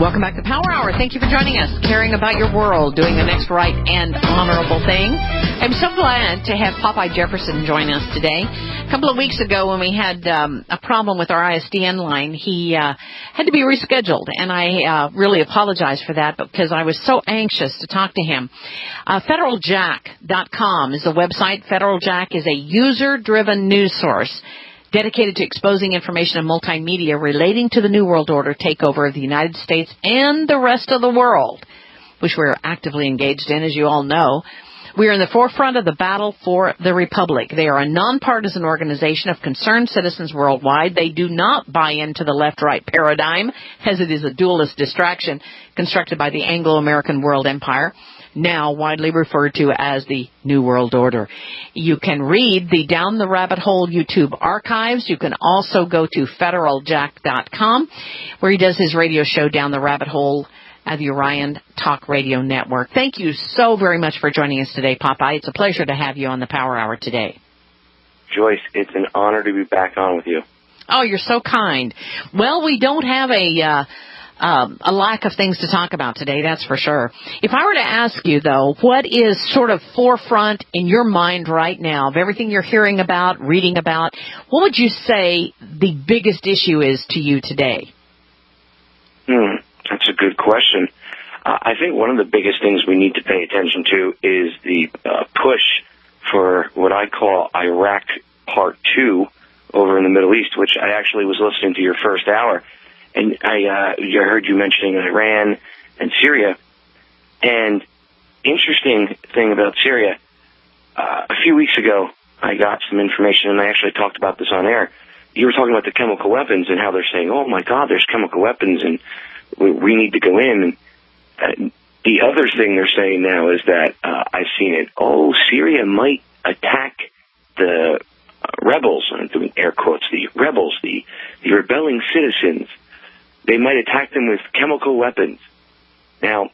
Welcome back to Power Hour. Thank you for joining us, caring about your world, doing the next right and honorable thing. I'm so glad to have Popeye Jefferson join us today. A couple of weeks ago when we had a problem with our ISDN line, he had to be rescheduled, and I really apologize for that because I was so anxious to talk to him. FederalJack.com is the website. FederalJack is a user-driven news source dedicated to exposing information and multimedia relating to the New World Order takeover of the United States and the rest of the world, which we're actively engaged in, as you all know. We are in the forefront of the battle for the Republic. They are a nonpartisan organization of concerned citizens worldwide. They do not buy into the left-right paradigm, as it is a dualist distraction constructed by the Anglo-American world empire, now widely referred to as the New World Order. You can read the Down the Rabbit Hole YouTube archives. You can also go to federaljack.com, where he does his radio show Down the Rabbit Hole at the Orion Talk Radio Network. Thank you so very much for joining us today, Popeye. It's a pleasure to have you on the Power Hour today. Joyce, it's an honor to be back on with you. Oh, you're so kind. Well, we don't have a lack of things to talk about today, that's for sure. If I were to ask you, though, what is sort of forefront in your mind right now of everything you're hearing about, reading about, what would you say the biggest issue is to you today? That's a good question. I think one of the biggest things we need to pay attention to is the push for what I call Iraq Part 2 over in the Middle East, which I actually was listening to your first hour. And I heard you mentioning Iran and Syria. And interesting thing about Syria, a few weeks ago, I got some information, and I actually talked about this on air. You were talking about the chemical weapons and how they're saying, oh, my God, there's chemical weapons, and we need to go in. And the other thing they're saying now is that I've seen it. Oh, Syria might attack the rebels. I'm doing air quotes. The rebels, the rebelling citizens. They might attack them with chemical weapons. Now,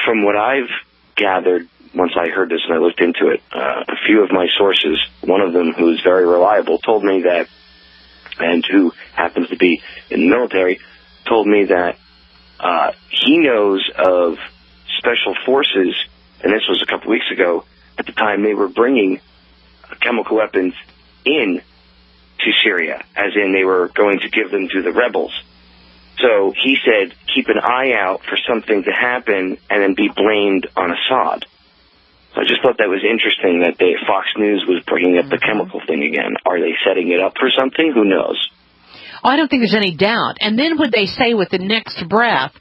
from what I've gathered, once I heard this and I looked into it, a few of my sources, one of them who's very reliable, told me that, and who happens to be in the military, told me that he knows of special forces, and this was a couple weeks ago, at the time they were bringing chemical weapons in to Syria, as in they were going to give them to the rebels. So he said, keep an eye out for something to happen and then be blamed on Assad. So I just thought that was interesting that Fox News was bringing up the chemical thing again. Are they setting it up for something? Who knows? Oh, I don't think there's any doubt. And then would they say with the next breath,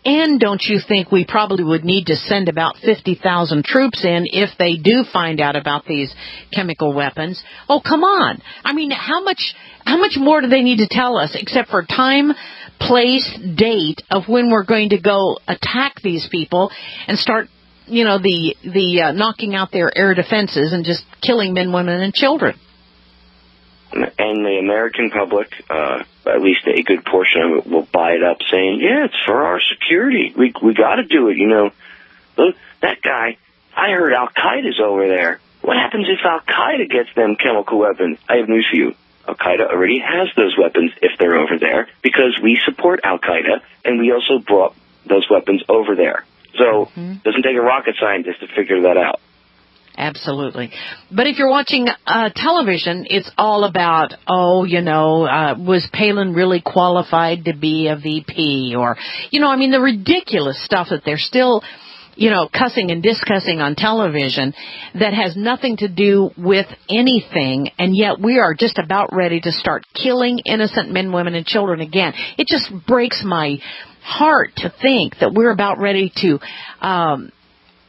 and don't you think we probably would need to send about 50,000 troops in if they do find out about these chemical weapons? Oh, come on. I mean, how much more do they need to tell us except for time, place, date of when we're going to go attack these people and start, the knocking out their air defenses and just killing men, women, and children? And the American public, at least a good portion of it, will buy it up saying, yeah, it's for our security. We got to do it, Look, that guy, I heard Al-Qaeda's over there. What happens if Al-Qaeda gets them chemical weapons? I have news for you. Al-Qaeda already has those weapons if they're over there because we support Al-Qaeda, and we also brought those weapons over there. So it doesn't take a rocket scientist to figure that out. Absolutely. But if you're watching television, it's all about, was Palin really qualified to be a VP? Or, the ridiculous stuff that they're still, cussing and discussing on television that has nothing to do with anything, and yet we are just about ready to start killing innocent men, women, and children again. It just breaks my heart to think that we're about ready to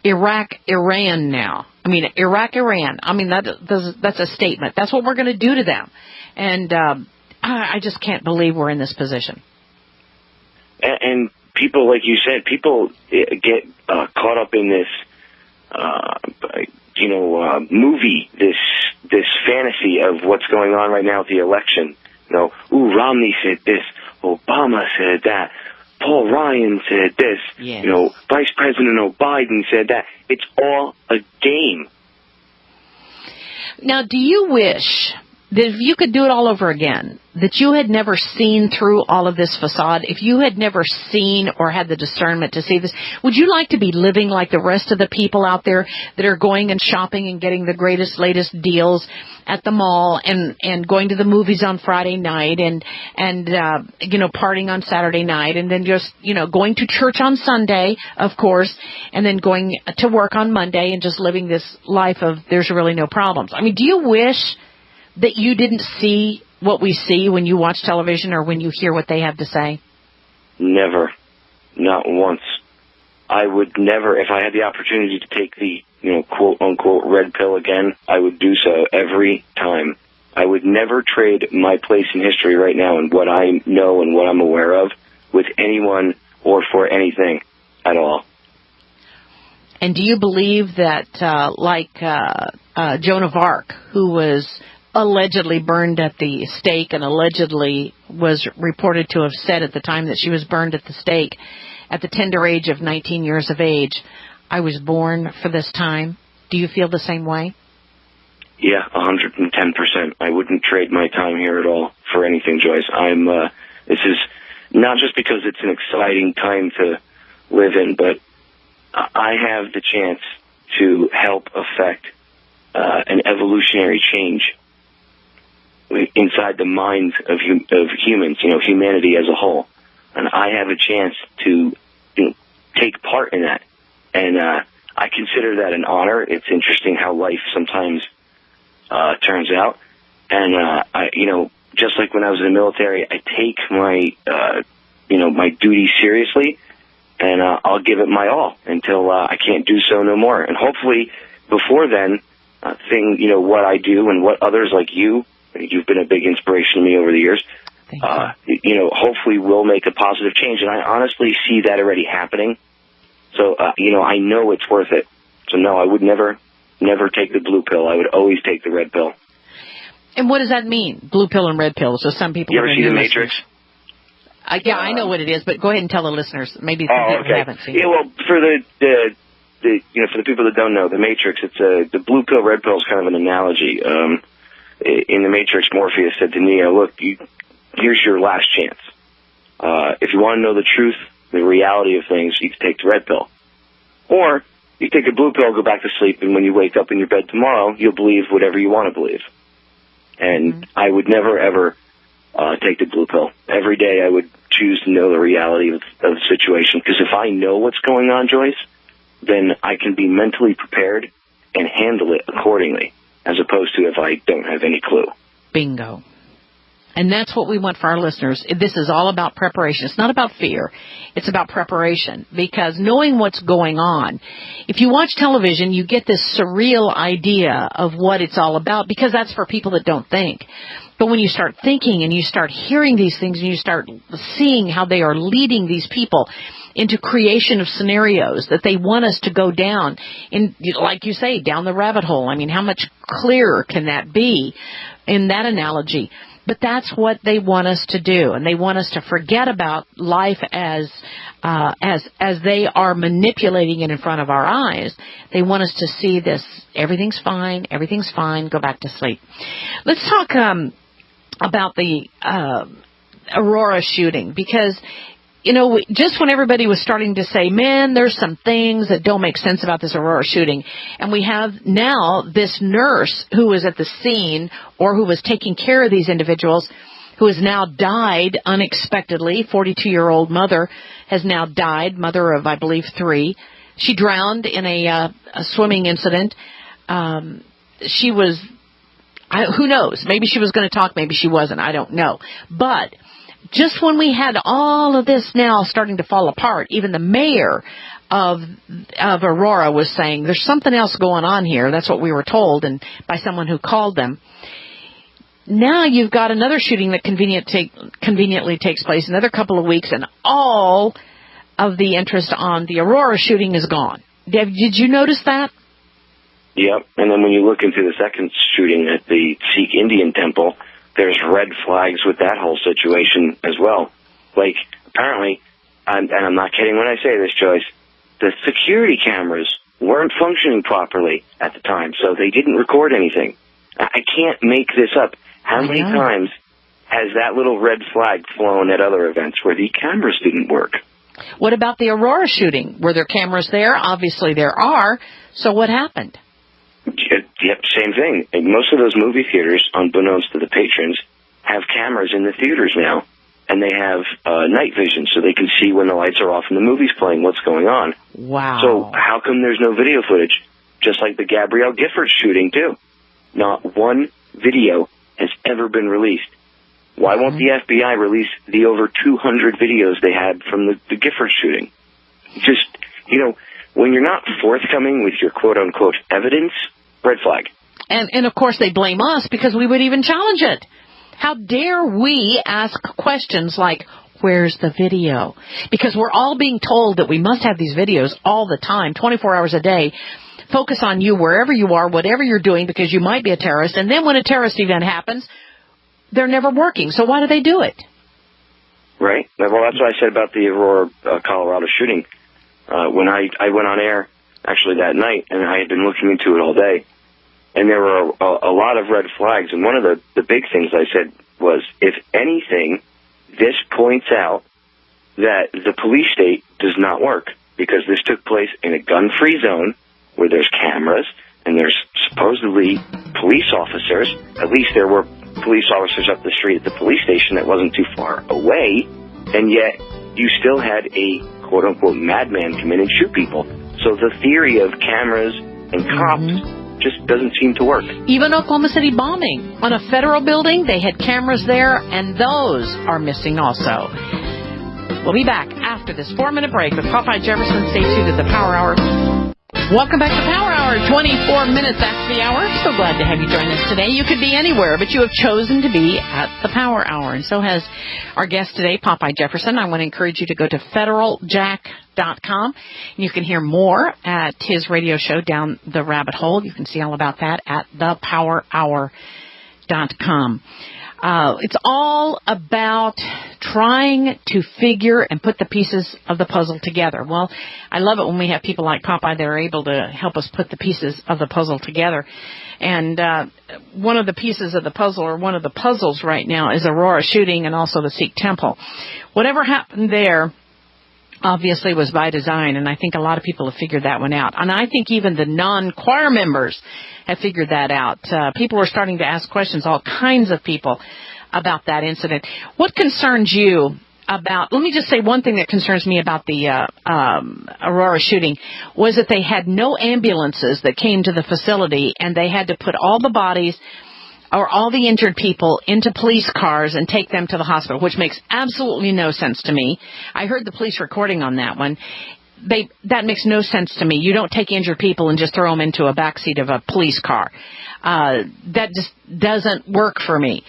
Iraq-Iran now. Iraq-Iran. That's a statement. That's what we're going to do to them. And I just can't believe we're in this position. And people, like you said, people get caught up in this, movie, this fantasy of what's going on right now with the election. Romney said this, Obama said that, Paul Ryan said this, yes. Vice President Biden said that. It's all a game. Now, do you wish that if you could do it all over again, that you had never seen through all of this facade, if you had never seen or had the discernment to see this, would you like to be living like the rest of the people out there that are going and shopping and getting the greatest, latest deals at the mall and going to the movies on Friday night and partying on Saturday night and then just, going to church on Sunday, of course, and then going to work on Monday and just living this life of there's really no problems? I mean, do you wish that you didn't see what we see when you watch television or when you hear what they have to say? Never. Not once. I would never, if I had the opportunity to take the, quote-unquote red pill again, I would do so every time. I would never trade my place in history right now and what I know and what I'm aware of with anyone or for anything at all. And do you believe that, Joan of Arc, who was allegedly burned at the stake and allegedly was reported to have said at the time that she was burned at the stake at the tender age of 19 years of age, I was born for this time. Do you feel the same way? Yeah, 110%. I wouldn't trade my time here at all for anything, Joyce. This is not just because it's an exciting time to live in, but I have the chance to help affect an evolutionary change inside the minds of humans, humanity as a whole. And I have a chance to take part in that. And I consider that an honor. It's interesting how life sometimes turns out. And, just like when I was in the military, I take my duty seriously, and I'll give it my all until I can't do so no more. And hopefully before then, what I do and what others like you've been a big inspiration to me over the years. Hopefully we'll make a positive change. And I honestly see that already happening. So, I know it's worth it. So no, I would never take the blue pill. I would always take the red pill. And what does that mean? Blue pill and red pill. So some people. You ever see The Matrix? Yeah, I know what it is, but go ahead and tell the listeners. Maybe some people haven't seen it. Yeah, well, for for the people that don't know, The Matrix, the blue pill, red pill is kind of an analogy. In The Matrix, Morpheus said to Neo, look, here's your last chance. If you want to know the truth, the reality of things, you can take the red pill. Or you take a blue pill, go back to sleep, and when you wake up in your bed tomorrow, you'll believe whatever you want to believe. And I would never, ever take the blue pill. Every day I would choose to know the reality of the situation. Because if I know what's going on, Joyce, then I can be mentally prepared and handle it accordingly, as opposed to if I don't have any clue. Bingo. And that's what we want for our listeners. This is all about preparation. It's not about fear. It's about preparation. Because knowing what's going on, if you watch television, you get this surreal idea of what it's all about, because that's for people that don't think. But when you start thinking and you start hearing these things and you start seeing how they are leading these people into creation of scenarios that they want us to go down, in, like you say, down the rabbit hole. I mean, how much clearer can that be in that analogy? But that's what they want us to do, and they want us to forget about life as they are manipulating it in front of our eyes. They want us to see this, everything's fine, go back to sleep. Let's talk about the Aurora shooting, because just when everybody was starting to say, man, there's some things that don't make sense about this Aurora shooting, and we have now this nurse who was at the scene or who was taking care of these individuals who has now died unexpectedly. 42-year-old mother has now died, mother of, I believe, 3. She drowned in a swimming incident. She was, who knows, maybe she was going to talk, maybe she wasn't, I don't know. But just when we had all of this now starting to fall apart, even the mayor of Aurora was saying, there's something else going on here. That's what we were told, and by someone who called them. Now you've got another shooting that conveniently takes place another couple of weeks, and all of the interest on the Aurora shooting is gone. Did you notice that? Yep. And then when you look into the second shooting at the Sikh Indian temple, there's red flags with that whole situation as well. Like, apparently, and I'm not kidding when I say this, Joyce, the security cameras weren't functioning properly at the time, so they didn't record anything. I can't make this up. How many times has that little red flag flown at other events where the cameras didn't work? What about the Aurora shooting? Were there cameras there? Obviously there are. So what happened? Yep, same thing. And most of those movie theaters, unbeknownst to the patrons, have cameras in the theaters now. And they have night vision, so they can see when the lights are off and the movie's playing, what's going on. Wow. So how come there's no video footage? Just like the Gabrielle Gifford shooting, too. Not one video has ever been released. Why won't the FBI release the over 200 videos they had from the Gifford shooting? Just, when you're not forthcoming with your quote-unquote evidence, red flag. And of course, they blame us because we would even challenge it. How dare we ask questions like, where's the video? Because we're all being told that we must have these videos all the time, 24 hours a day. Focus on you wherever you are, whatever you're doing, because you might be a terrorist. And then when a terrorist event happens, they're never working. So why do they do it? Right. Well, that's what I said about the Aurora, Colorado shooting. When I went on air, actually that night, and I had been looking into it all day, and there were a lot of red flags. And one of the big things I said was, if anything, this points out that the police state does not work, because this took place in a gun-free zone where there's cameras and there's supposedly police officers. At least there were police officers up the street at the police station that wasn't too far away, and yet you still had a quote-unquote madman come in and shoot people. So the theory of cameras and cops just doesn't seem to work. Even Oklahoma City bombing. On a federal building, they had cameras there, and those are missing also. We'll be back after this 4-minute break with Popeye Jefferson. Stay tuned to the Power Hour. Welcome back to Power Hour. 24 minutes after the hour. So glad to have you join us today. You could be anywhere, but you have chosen to be at the Power Hour. And so has our guest today, Popeye Jefferson. I want to encourage you to go to federaljack.com. You can hear more at his radio show, Down the Rabbit Hole. You can see all about that at thepowerhour.com. It's all about trying to figure and put the pieces of the puzzle together. Well, I love it when we have people like Popeye that are able to help us put the pieces of the puzzle together. And one of the pieces of the puzzle, or one of the puzzles right now, is Aurora shooting and also the Sikh temple. Whatever happened there obviously was by design, and I think a lot of people have figured that one out. And I think even the non-choir members have figured that out. People are starting to ask questions, all kinds of people, about that incident. What concerns you about, let me just say one thing that concerns me about the Aurora shooting was that they had no ambulances that came to the facility, and they had to put all the bodies or all the injured people into police cars and take them to the hospital, which makes absolutely no sense to me. I heard the police recording on that one. That makes no sense to me. You don't take injured people and just throw them into a backseat of a police car. That just doesn't work for me.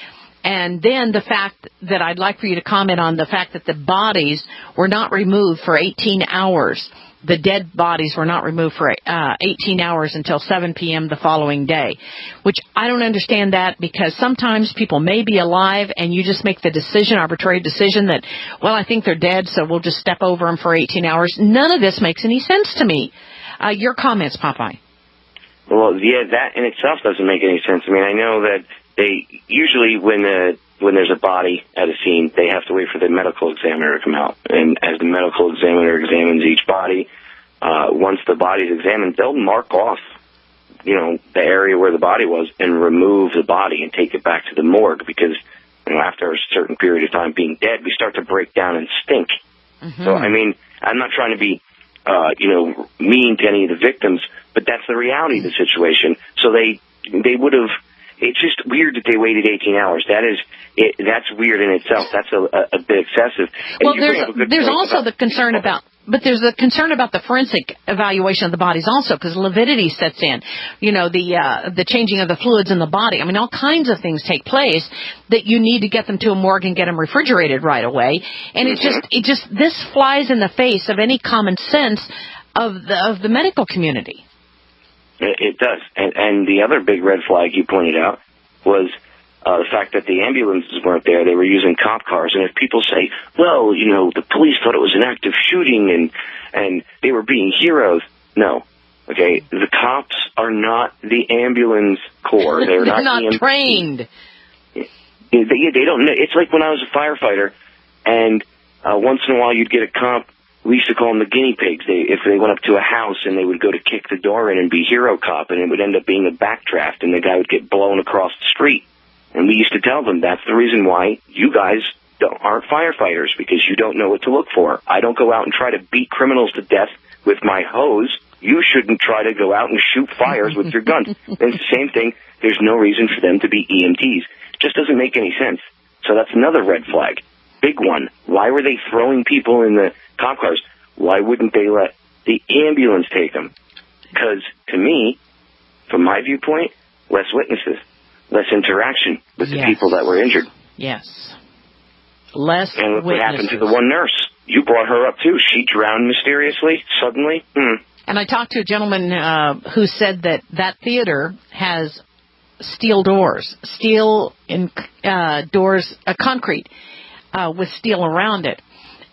And then the fact that I'd like for you to comment on the fact that the bodies were not removed for 18 hours. The dead bodies were not removed for 18 hours until 7 p.m. the following day, which I don't understand that, because sometimes people may be alive and you just make the decision, arbitrary decision that, well, I think they're dead, so we'll just step over them for 18 hours. None of this makes any sense to me. Your comments, Popeye. Well, yeah, that in itself doesn't make any sense. I mean, I know that they usually, when there's a body at a scene, they have to wait for the medical examiner to come out. And as the medical examiner examines each body, once the body's examined, they'll mark off, the area where the body was and remove the body and take it back to the morgue, because, after a certain period of time being dead, we start to break down and stink. Mm-hmm. So, I mean, I'm not trying to be, mean to any of the victims, but that's the reality of the situation. So they would have. It's just weird that they waited 18 hours. That's weird in itself. That's a bit excessive. And well, there's also the concern about. But there's the concern about the forensic evaluation of the bodies also, because lividity sets in. The changing of the fluids in the body. I mean, all kinds of things take place that you need to get them to a morgue and get them refrigerated right away. And this flies in the face of any common sense of the medical community. It does. And the other big red flag you pointed out was the fact that the ambulances weren't there. They were using cop cars. And if people say, well, the police thought it was an active shooting and they were being heroes. No. Okay? The cops are not the ambulance corps. They're not trained. They don't know. It's like when I was a firefighter, and once in a while you'd get a comp. We used to call them the guinea pigs. If they went up to a house and they would go to kick the door in and be hero cop, and it would end up being a backdraft, and the guy would get blown across the street. And we used to tell them, that's the reason why you guys aren't firefighters, because you don't know what to look for. I don't go out and try to beat criminals to death with my hose. You shouldn't try to go out and shoot fires with your gun. And it's the same thing. There's no reason for them to be EMTs. It just doesn't make any sense. So that's another red flag. Big one. Why were they throwing people in the cop cars? Why wouldn't they let the ambulance take them? Because, to me, from my viewpoint, less witnesses, less interaction with the people that were injured. Yes. Less And look witnesses. what happened to the one nurse. You brought her up, too. She drowned mysteriously, suddenly. And I talked to a gentleman who said that theater has steel doors, doors, concrete with steel around it,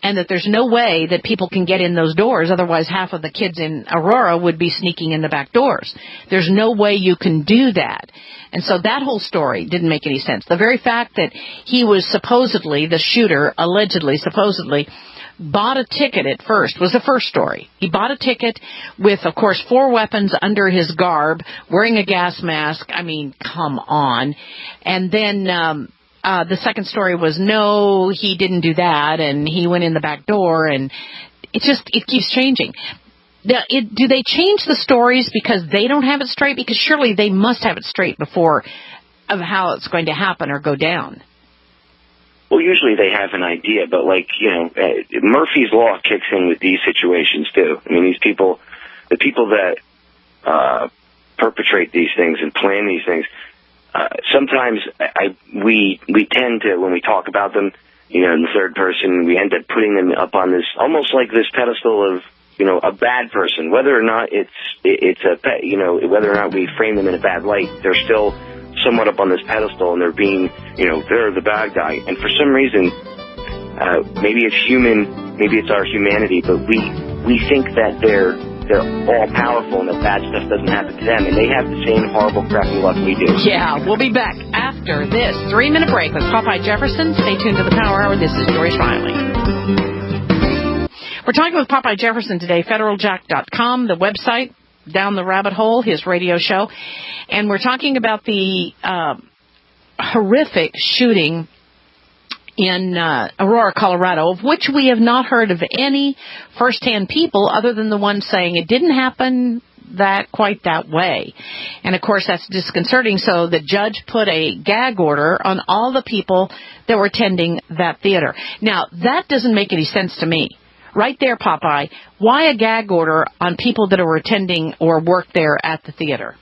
and that there's no way that people can get in those doors. Otherwise, half of the kids in Aurora would be sneaking in the back doors. There's no way you can do that. And so that whole story didn't make any sense. The very fact that he was supposedly, the shooter, supposedly, bought a ticket at first was the first story. He bought a ticket with, of course, 4 weapons under his garb, wearing a gas mask. I mean, come on. And then the second story was, no, he didn't do that, and he went in the back door, and it keeps changing. Do they change the stories because they don't have it straight? Because surely they must have it straight before of how it's going to happen or go down. Well, usually they have an idea, but Murphy's Law kicks in with these situations too. I mean, the people that perpetrate these things and plan these things, sometimes we tend to, when we talk about them, in the third person, we end up putting them up on this, almost like this pedestal of, a bad person. Whether or not whether or not we frame them in a bad light, they're still somewhat up on this pedestal, and they're being, they're the bad guy. And for some reason, maybe it's human, maybe it's our humanity, but we think that they're all powerful and that bad stuff doesn't happen to them, and they have the same horrible crappy luck we do. Yeah, we'll be back after this 3-minute break with Popeye Jefferson. Stay tuned to the Power Hour. This is Joyce Riley. We're talking with Popeye Jefferson today, federaljack.com, the website, Down the Rabbit Hole, his radio show. And we're talking about the horrific shooting in Aurora, Colorado, of which we have not heard of any firsthand people other than the ones saying it didn't happen quite that way. And, of course, that's disconcerting. So the judge put a gag order on all the people that were attending that theater. Now, that doesn't make any sense to me. Right there, Popeye, why a gag order on people that are attending or work there at the theater?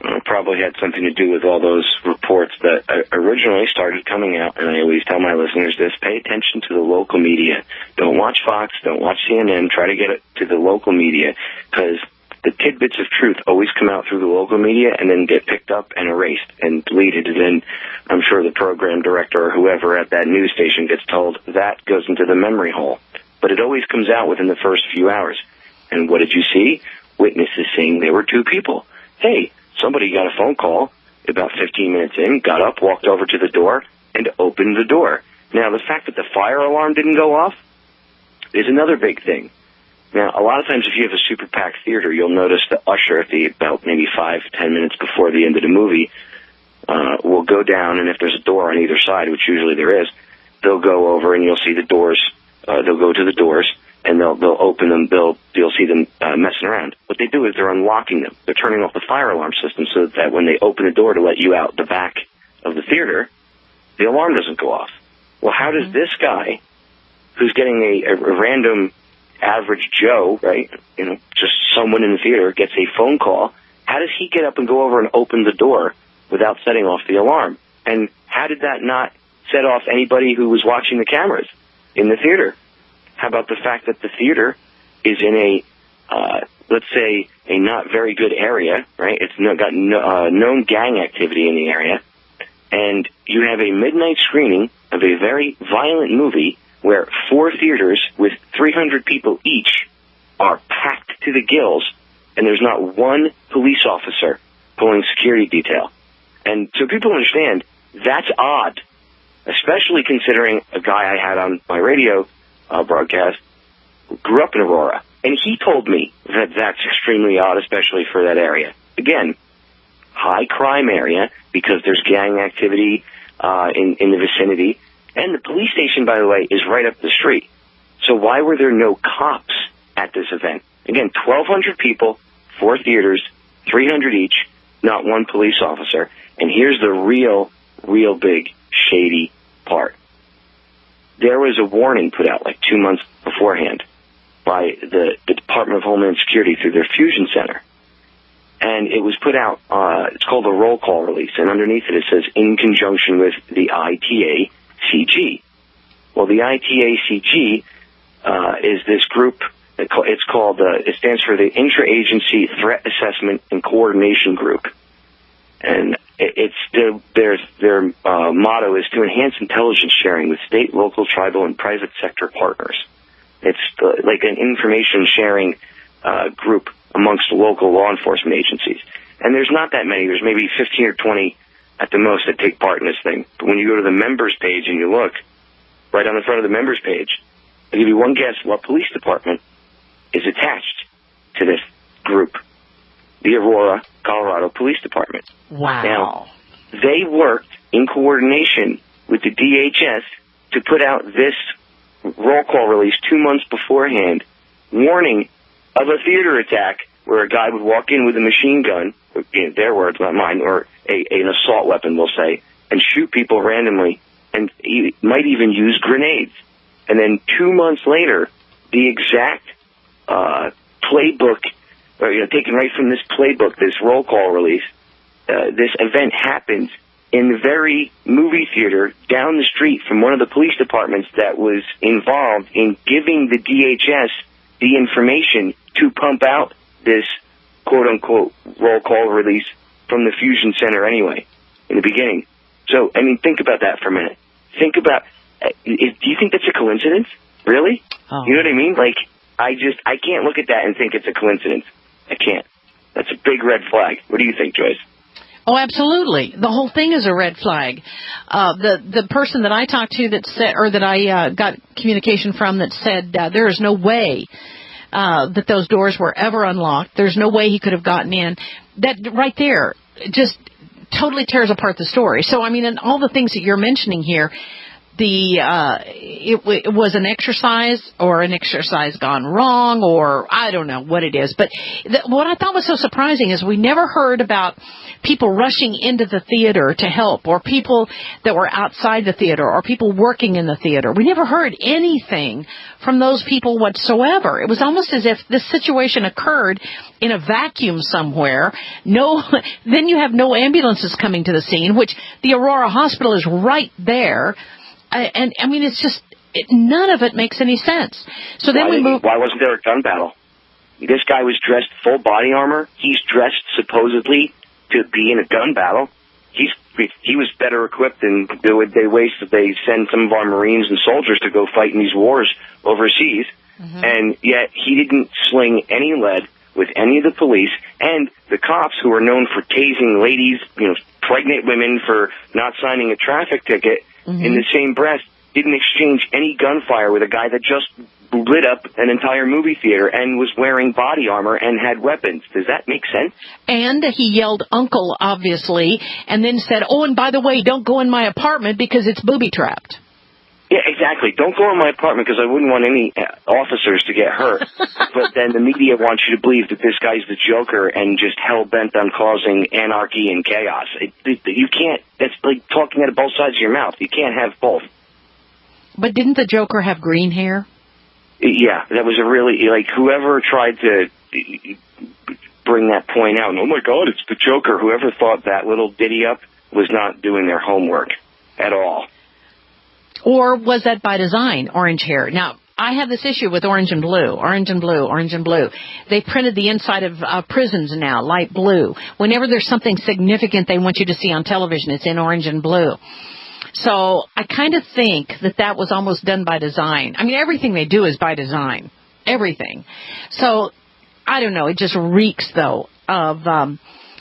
It probably had something to do with all those reports that originally started coming out, and I always tell my listeners this: pay attention to the local media. Don't watch Fox, don't watch CNN, try to get it to the local media, because the tidbits of truth always come out through the local media and then get picked up and erased and deleted, and then I'm sure the program director or whoever at that news station gets told that goes into the memory hole. But it always comes out within the first few hours. And what did you see? Witnesses saying there were 2 people. Hey, somebody got a phone call about 15 minutes in, got up, walked over to the door, and opened the door. Now, the fact that the fire alarm didn't go off is another big thing. Now, a lot of times if you have a super packed theater, you'll notice the usher at about maybe 5-10 minutes before the end of the movie will go down, and if there's a door on either side, which usually there is, they'll go over and you'll see the doors. They'll go to the doors, and they'll open them. You'll see them messing around. What they do is they're unlocking them. They're turning off the fire alarm system so that when they open the door to let you out the back of the theater, the alarm doesn't go off. Well, how does this guy, who's getting a random average Joe, right, just someone in the theater, gets a phone call, how does he get up and go over and open the door without setting off the alarm? And how did that not set off anybody who was watching the cameras in the theater? How about the fact that the theater is in a, let's say, a not very good area, right? It's got known gang activity in the area, and you have a midnight screening of a very violent movie where 4 theaters with 300 people each are packed to the gills, and there's not one police officer pulling security detail. And so people understand, That's odd, especially considering a guy I had on my radio broadcast grew up in Aurora, and he told me that that's extremely odd, especially for that area. Again, high crime area because there's gang activity in the vicinity, and the police station, by the way, is right up the street. So why were there no cops at this event? Again, 1,200 people, 4 theaters, 300 each, not one police officer. And here's the real big shady part. There was a warning put out like 2 months beforehand by the Department of Homeland Security through their Fusion Center. And it was put out, it's called a roll call release, and underneath it says, in conjunction with the ITACG. Well, the ITACG is this group, it stands for the Interagency Threat Assessment and Coordination Group. And their motto is to enhance intelligence sharing with state, local, tribal, and private sector partners. It's like an information sharing group amongst local law enforcement agencies. And there's not that many. There's maybe 15 or 20 at the most that take part in this thing. But when you go to the members page and you look, right on the front of the members page, I'll give you one guess what police department is attached to this group. The Aurora, Colorado Police Department. Wow. Now, they worked in coordination with the DHS to put out this roll call release 2 months beforehand, warning of a theater attack where a guy would walk in with a machine gun, in their words, not mine, or an assault weapon, we'll say, and shoot people randomly, and he might even use grenades. And then 2 months later, the exact playbook, taken right from this playbook, this roll call release, this event happens in the very movie theater down the street from one of the police departments that was involved in giving the DHS the information to pump out this quote-unquote roll call release from the Fusion Center anyway, in the beginning. So, I mean, think about that for a minute. Think about, do you think that's a coincidence? Really? Oh. You know what I mean? Like, I can't look at that and think it's a coincidence. I can't. That's a big red flag. What do you think, Joyce? Oh, absolutely. The whole thing is a red flag. The person that I talked to that said, or that I got communication from that said there is no way that those doors were ever unlocked. There's no way he could have gotten in. That right there just totally tears apart the story. So, I mean, and all the things that you're mentioning here, it was an exercise or an exercise gone wrong, or I don't know what it is. But what I thought was so surprising is we never heard about people rushing into the theater to help, or people that were outside the theater, or people working in the theater. We never heard anything from those people whatsoever. It was almost as if this situation occurred in a vacuum somewhere. Then you have no ambulances coming to the scene, which the Aurora Hospital is right there. And I mean, it's just, none of it makes any sense. So then Why wasn't there a gun battle? This guy was dressed full body armor. He's dressed supposedly to be in a gun battle. He was better equipped than they send some of our Marines and soldiers to go fight in these wars overseas. Mm-hmm. And yet he didn't sling any lead with any of the police, and the cops, who are known for tasing ladies, pregnant women for not signing a traffic ticket, mm-hmm. in the same breath, didn't exchange any gunfire with a guy that just lit up an entire movie theater and was wearing body armor and had weapons. Does that make sense? And he yelled uncle, obviously, and then said, oh, and by the way, don't go in my apartment because it's booby-trapped. Yeah, exactly. Don't go in my apartment because I wouldn't want any officers to get hurt. But then the media wants you to believe that this guy's the Joker and just hell-bent on causing anarchy and chaos. You can't. That's like talking out of both sides of your mouth. You can't have both. But didn't the Joker have green hair? Yeah, that was a really, whoever tried to bring that point out, and, oh my God, it's the Joker, whoever thought that little ditty up was not doing their homework at all. Or was that by design, orange hair? Now, I have this issue with orange and blue, orange and blue, orange and blue. They printed the inside of prisons now, light blue. Whenever there's something significant they want you to see on television, it's in orange and blue. So I kind of think that was almost done by design. I mean, everything they do is by design. Everything. So, I don't know. It just reeks, though, of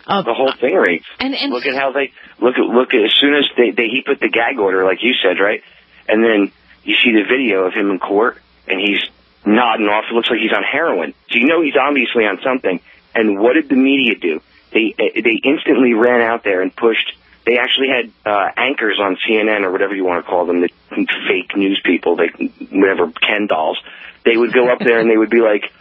the whole thing rates. And look at how they look at as soon as he put the gag order, like you said, right? And then you see the video of him in court, and he's nodding off. It looks like he's on heroin. So you know he's obviously on something. And what did the media do? They instantly ran out there and pushed. They actually had anchors on CNN or whatever you want to call them, the fake news people, whatever, Ken dolls. They would go up there and they would be like,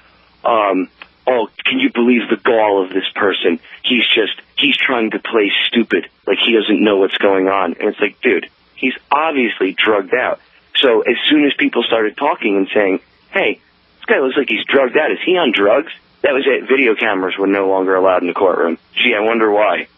oh, can you believe the gall of this person? He's trying to play stupid, like he doesn't know what's going on. And it's like, dude, he's obviously drugged out. So as soon as people started talking and saying, hey, this guy looks like he's drugged out, is he on drugs? That was it. Video cameras were no longer allowed in the courtroom. Gee, I wonder why.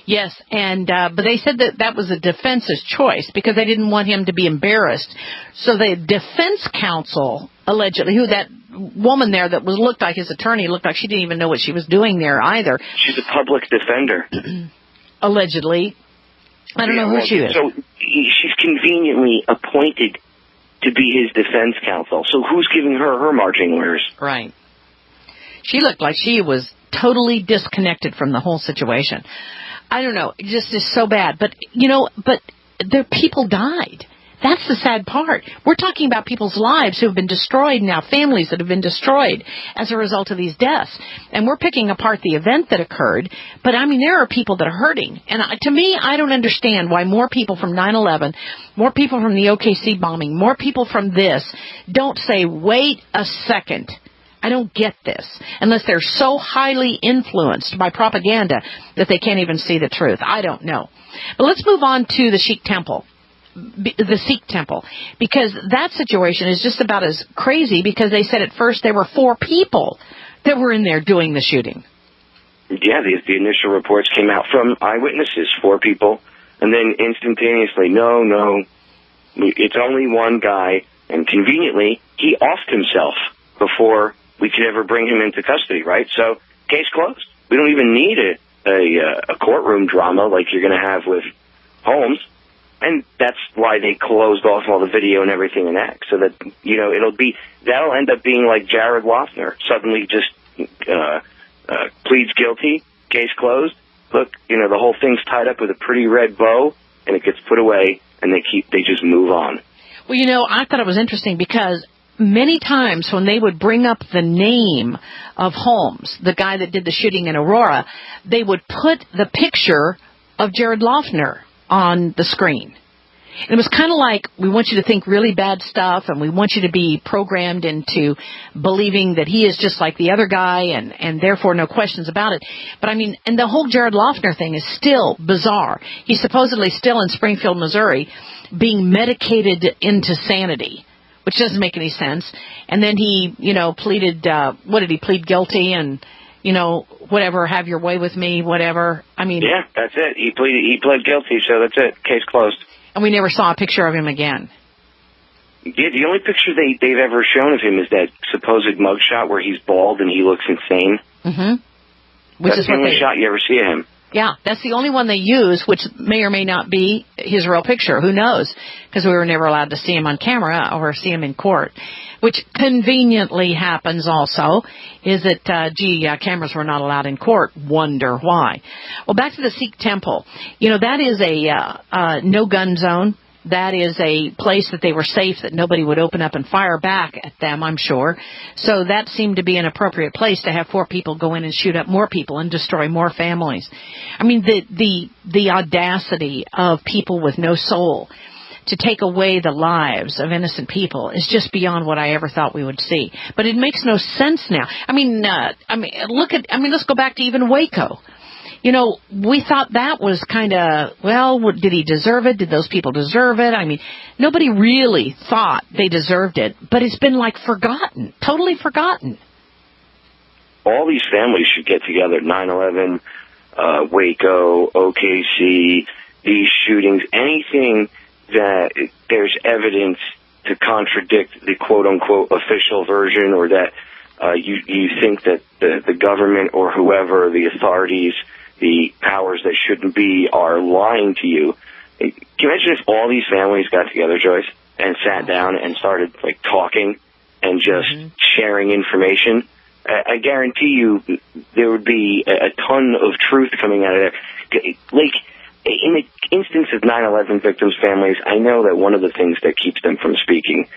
Yes, and but they said that was a defense's choice because they didn't want him to be embarrassed. So the defense counsel, allegedly, who that woman there that looked like his attorney, looked like she didn't even know what she was doing there either. She's a public defender. Allegedly. I don't know who she is. So she's conveniently appointed to be his defense counsel. So who's giving her marching orders? Right. She looked like she was totally disconnected from the whole situation. I don't know. It just is so bad. But, the people died. That's the sad part. We're talking about people's lives who have been destroyed now, families that have been destroyed as a result of these deaths. And we're picking apart the event that occurred. But, there are people that are hurting. And to me, I don't understand why more people from 9/11, more people from the OKC bombing, more people from this don't say, wait a second. I don't get this, unless they're so highly influenced by propaganda that they can't even see the truth. I don't know. But let's move on to the Sikh temple, because that situation is just about as crazy because they said at first there were 4 people that were in there doing the shooting. Yeah, the initial reports came out from eyewitnesses, 4 people, and then instantaneously, no, it's only one guy, and conveniently, he offed himself before we could ever bring him into custody, right? So, case closed. We don't even need a courtroom drama like you're going to have with Holmes. And that's why they closed off all the video and everything in that. So that, that'll end up being like Jared Loughner. Suddenly just pleads guilty, case closed. Look, the whole thing's tied up with a pretty red bow, and it gets put away, and they just move on. Well, I thought it was interesting because many times when they would bring up the name of Holmes, the guy that did the shooting in Aurora, they would put the picture of Jared Loughner on the screen. And it was kind of like, we want you to think really bad stuff, and we want you to be programmed into believing that he is just like the other guy, and therefore no questions about it. But and the whole Jared Loughner thing is still bizarre. He's supposedly still in Springfield, Missouri, being medicated into sanity, which doesn't make any sense. And then he, pleaded, what did he plead guilty and, whatever, have your way with me, whatever. Yeah, that's it. He pled guilty, so that's it. Case closed. And we never saw a picture of him again. Yeah, the only picture they've ever shown of him is that supposed mugshot where he's bald and he looks insane. Mm-hmm. That's the only shot you ever see of him. Yeah, that's the only one they use, which may or may not be his real picture. Who knows? Because we were never allowed to see him on camera or see him in court, which conveniently happens also, is that, cameras were not allowed in court. Wonder why. Well, back to the Sikh temple. That is a no-gun zone. That is a place that they were safe, that nobody would open up and fire back at them, I'm sure. So that seemed to be an appropriate place to have 4 people go in and shoot up more people and destroy more families. The audacity of people with no soul to take away the lives of innocent people is just beyond what I ever thought we would see. But it makes no sense now. Let's go back to even Waco. We thought that was kind of, did he deserve it? Did those people deserve it? Nobody really thought they deserved it, but it's been forgotten, totally forgotten. All these families should get together, 9/11, Waco, OKC, these shootings, anything that there's evidence to contradict the quote-unquote official version, or that you think that the government or whoever, the authorities, the powers that shouldn't be, are lying to you. Can you imagine if all these families got together, Joyce, and sat down and started talking and just sharing information? I guarantee you there would be a ton of truth coming out of there. Like, in the instance of 9/11 victims' families, I know that one of the things that keeps them from speaking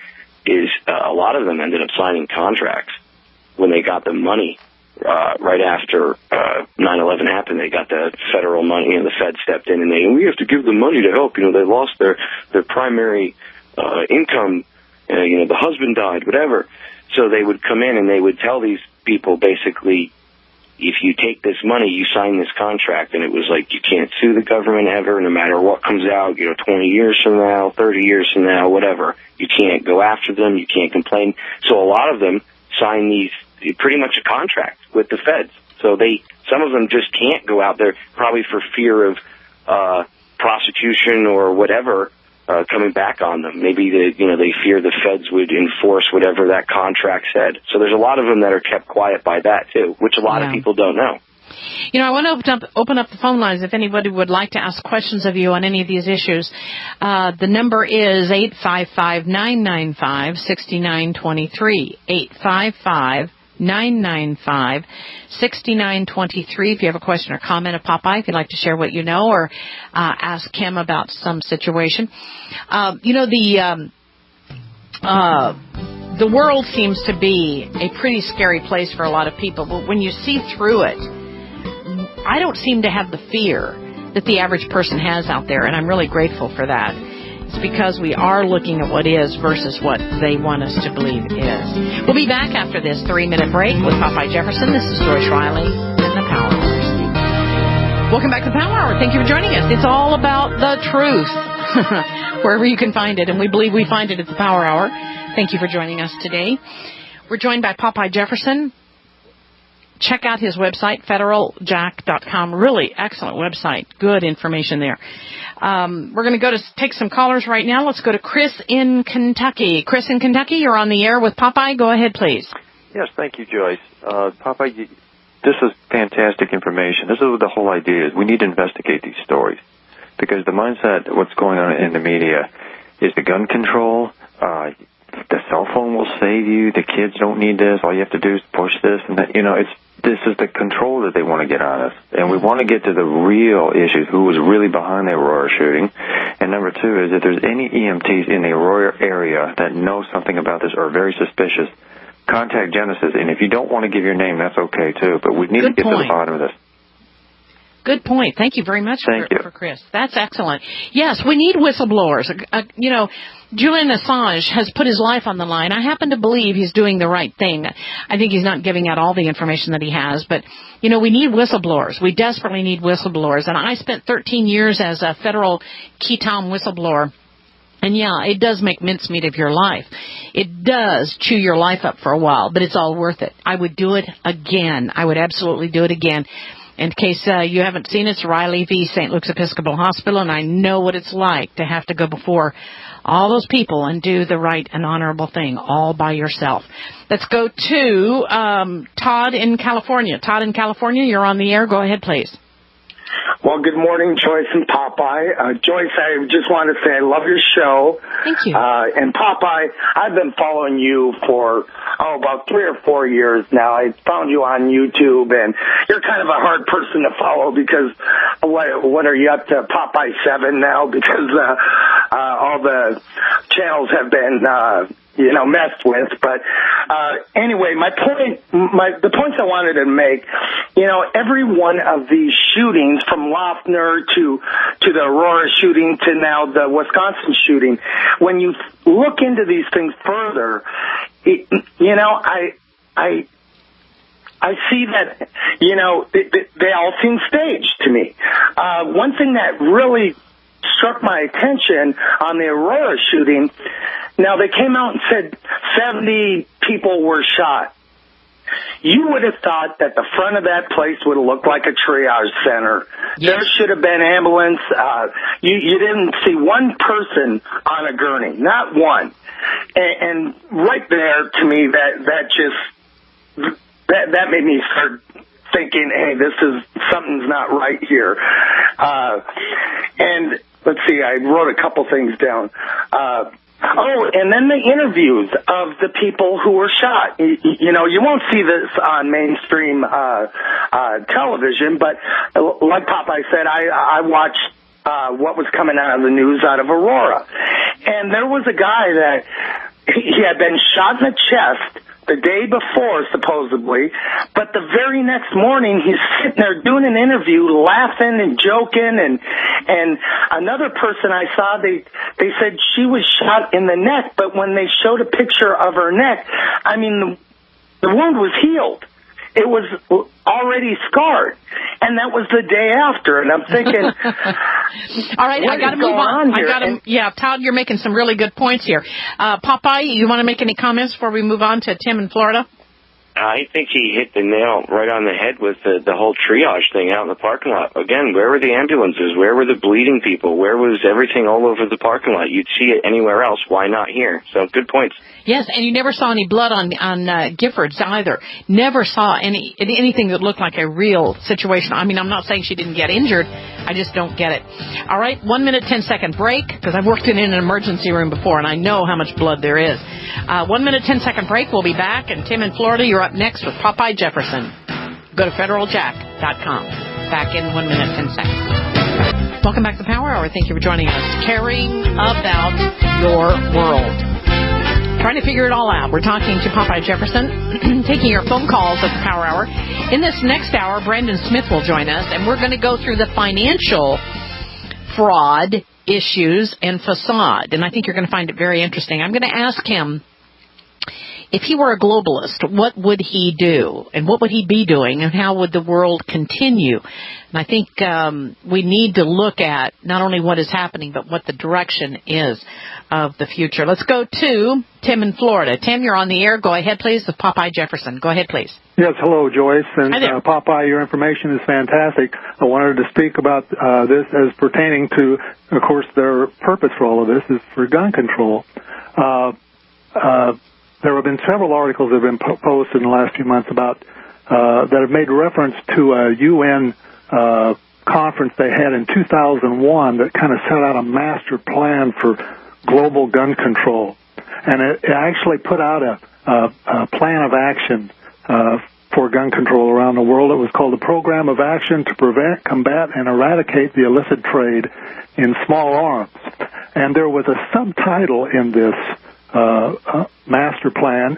is a lot of them ended up signing contracts when they got the money right after 9/11 happened. They got the federal money, and the Fed stepped in, and we have to give them money to help. You know, they lost their primary income. You know, the husband died, whatever. So they would come in and they would tell these people basically, if you take this money, you sign this contract. And it was like, you can't sue the government ever, no matter what comes out, 20 years from now, 30 years from now, whatever. You can't go after them. You can't complain. So a lot of them sign pretty much a contract with the feds. So some of them just can't go out there, probably for fear of prosecution or whatever, coming back on them. Maybe they fear the feds would enforce whatever that contract said. So there's a lot of them that are kept quiet by that too, which a lot of people don't know. I want to open up the phone lines if anybody would like to ask questions of you on any of these issues. The number is 855-995-6923. 855-995-6923. If you have a question or comment of Popeye, if you'd like to share what you know or ask him about some situation. The world seems to be a pretty scary place for a lot of people, but when you see through it, I don't seem to have the fear that the average person has out there, and I'm really grateful for that. It's because we are looking at what is versus what they want us to believe is. We'll be back after this 3-minute break with Popeye Jefferson. This is Joyce Riley and the Power Hour. Welcome back to the Power Hour. Thank you for joining us. It's all about the truth, wherever you can find it, and we believe we find it at the Power Hour. Thank you for joining us today. We're joined by Popeye Jefferson. Check out his website, federaljack.com. Really excellent website. Good information there. We're going to take some callers right now. Let's go to Chris in Kentucky. Chris in Kentucky, you're on the air with Popeye. Go ahead, please. Yes, thank you, Joyce. Popeye, this is fantastic information. This is what the whole idea is. We need to investigate these stories because the mindset, what's going on in the media, is the gun control. The cell phone will save you. The kids don't need this. All you have to do is push this and that. This is the control that they want to get on us. And we want to get to the real issues, who was really behind the Aurora shooting. And number two is if there's any EMTs in the Aurora area that know something about this or are very suspicious, contact Genesis. And if you don't want to give your name, that's okay too. But we need to get to the bottom of this. Good point. Thank you very much for Chris. That's excellent. Yes, we need whistleblowers. Julian Assange has put his life on the line. I happen to believe he's doing the right thing. I think he's not giving out all the information that he has, but, we need whistleblowers. We desperately need whistleblowers. And I spent 13 years as a federal key tom whistleblower. And yeah, it does make mincemeat of your life. It does chew your life up for a while, but it's all worth it. I would do it again. I would absolutely do it again. In case you haven't seen it, it's Riley v. St. Luke's Episcopal Hospital, and I know what it's like to have to go before all those people and do the right and honorable thing all by yourself. Let's go to Todd in California. Todd in California, you're on the air. Go ahead, please. Well, good morning, Joyce and Popeye. Joyce, I just want to say I love your show. Thank you. And Popeye, I've been following you for, about 3 or 4 years now. I found you on YouTube, and you're kind of a hard person to follow because, what are you up to, Popeye 7 now? Because all the channels have been messed with. But anyway, the points I wanted to make, every one of these shootings, from Loeffner to the Aurora shooting to now the Wisconsin shooting, when you look into these things further, I see that, they all seem staged to me. One thing that really struck my attention on the Aurora shooting, now they came out and said 70 people were shot. You would have thought that the front of that place would have looked like a triage center. Yes. There should have been ambulance. You didn't see one person on a gurney, not one. And right there, to me, that made me start thinking, hey, something's not right here. And let's see, I wrote a couple things down. Oh, and then the interviews of the people who were shot. You won't see this on mainstream television, but like Popeye said, I watched what was coming out of the news out of Aurora. And there was a guy that he had been shot in the chest the day before, supposedly, but the very next morning he's sitting there doing an interview, laughing and joking, and another person I saw, they said she was shot in the neck, but when they showed a picture of her neck, I mean, the wound was healed. It was already scarred, and that was the day after. And I'm thinking, all right, I got to move on. Todd, you're making some really good points here. Popeye, you want to make any comments before we move on to Tim in Florida? I think he hit the nail right on the head with the whole triage thing out in the parking lot. Again, where were the ambulances? Where were the bleeding people? Where was everything all over the parking lot? You'd see it anywhere else. Why not here? So good points. Yes, and you never saw any blood on Giffords either. Never saw anything that looked like a real situation. I mean, I'm not saying she didn't get injured. I just don't get it. All right, 1 minute, 10-second break, because I've worked in an emergency room before, and I know how much blood there is. 1 minute, 10-second break. We'll be back. And Tim in Florida, you're up next with Popeye Jefferson. Go to federaljack.com. Back in 1 minute, 10 seconds. Welcome back to Power Hour. Thank you for joining us. Caring about your world. Trying to figure it all out. We're talking to Popeye Jefferson, taking your phone calls at the Power Hour. In this next hour, Brandon Smith will join us, and we're going to go through the financial fraud issues and facade. And I think you're going to find it very interesting. I'm going to ask him, if he were a globalist, what would he do? And what would he be doing? And how would the world continue? And I think we need to look at not only what is happening, but what the direction is of the future. Let's go to Tim in Florida. Tim, you're on the air. Go ahead, please, with Popeye Jefferson. Go ahead, please. Yes, hello, Joyce. And Hi there. Popeye, your information is fantastic. I wanted to speak about this as pertaining to, of course, their purpose for all of this is for gun control. There have been several articles that have been posted in the last few months about that have made reference to a UN conference they had in 2001 that kind of set out a master plan for global gun control. And it actually put out a plan of action for gun control around the world. It was called the Program of Action to Prevent, Combat, and Eradicate the Illicit Trade in Small Arms. And there was a subtitle in this master plan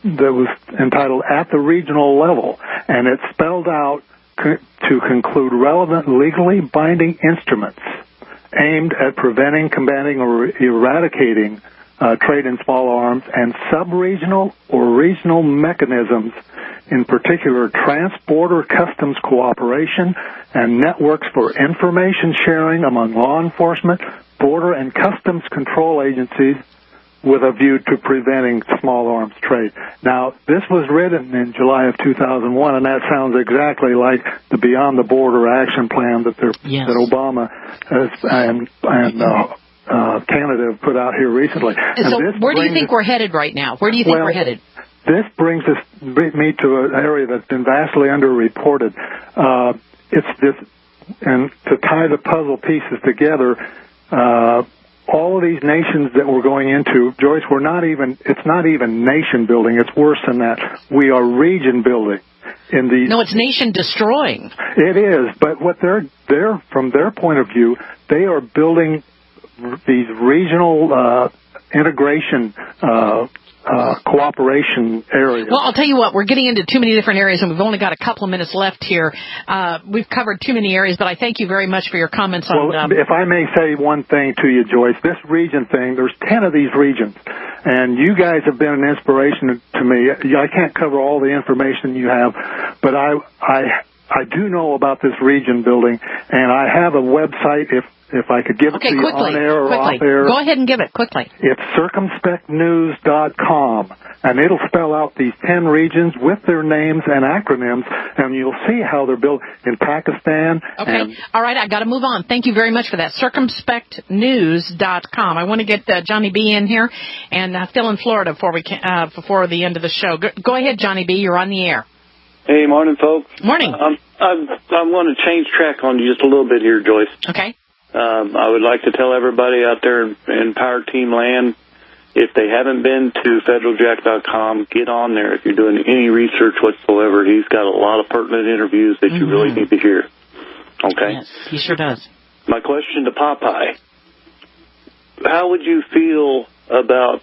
that was entitled At the Regional Level, and it spelled out to conclude relevant legally binding instruments aimed at preventing, combating, or eradicating trade in small arms, and sub-regional or regional mechanisms, in particular trans-border customs cooperation and networks for information sharing among law enforcement, border and customs control agencies, with a view to preventing small arms trade. Now, this was written in July of 2001, and that sounds exactly like the Beyond the Border Action Plan that that Obama and Canada have put out here recently. So where do you think we're headed right now? Where do you think we're headed? This brings me to an area that's been vastly underreported. It's this, and to tie the puzzle pieces together, all of these nations that we're going into, Joyce, it's not even nation building. It's worse than that. We are region building. No, it's nation destroying. It is, but what they're from their point of view, they are building these regional integration cooperation areas. Well, I'll tell you what, we're getting into too many different areas, and we've only got a couple of minutes left here. We've covered too many areas, but I thank you very much for your comments on... Well, if I may say one thing to you, Joyce, this region thing, there's 10 of these regions, and you guys have been an inspiration to me. I can't cover all the information you have, but I do know about this region building, and I have a website, if I could give it to you on air or off air. Go ahead and give it quickly. It's circumspectnews.com, and it'll spell out these 10 regions with their names and acronyms, and you'll see how they're built in Pakistan. Okay. All right, I got to move on. Thank you very much for that. Circumspectnews.com. I want to get Johnny B in here and Phil in Florida before the end of the show. Go ahead, Johnny B. You're on the air. Hey, morning, folks. Morning. I want to change track on you just a little bit here, Joyce. Okay. I would like to tell everybody out there in Power Team land if they haven't been to federaljack.com, get on there. If you're doing any research whatsoever, he's got a lot of pertinent interviews that you really need to hear. Okay? Yes, he sure does. My question to Popeye, how would you feel about,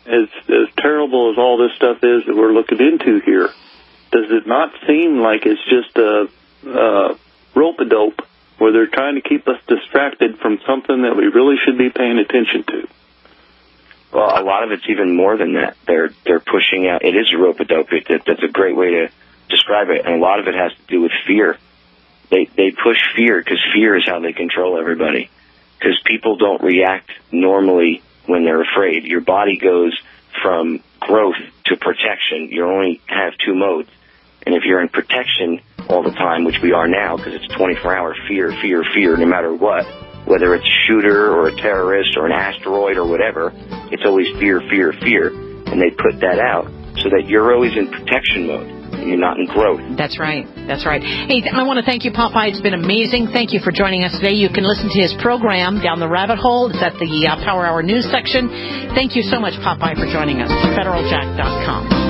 as terrible as all this stuff is that we're looking into here, does it not seem like it's just a rope-a-dope where they're trying to keep us distracted from something that we really should be paying attention to? Well, a lot of it's even more than that. They're pushing out. It is a rope-a-dope. That's a great way to describe it, and a lot of it has to do with fear. They push fear because fear is how they control everybody. Because people don't react normally when they're afraid. Your body goes from growth to protection. You only have two modes. And if you're in protection all the time, which we are now, because it's 24-hour fear, fear, fear, no matter what, whether it's a shooter or a terrorist or an asteroid or whatever, it's always fear, fear, fear. And they put that out so that you're always in protection mode and you're not in growth. That's right. That's right. Hey, I want to thank you, Popeye. It's been amazing. Thank you for joining us today. You can listen to his program, Down the Rabbit Hole. It's at the Power Hour News section. Thank you so much, Popeye, for joining us. FederalJack.com.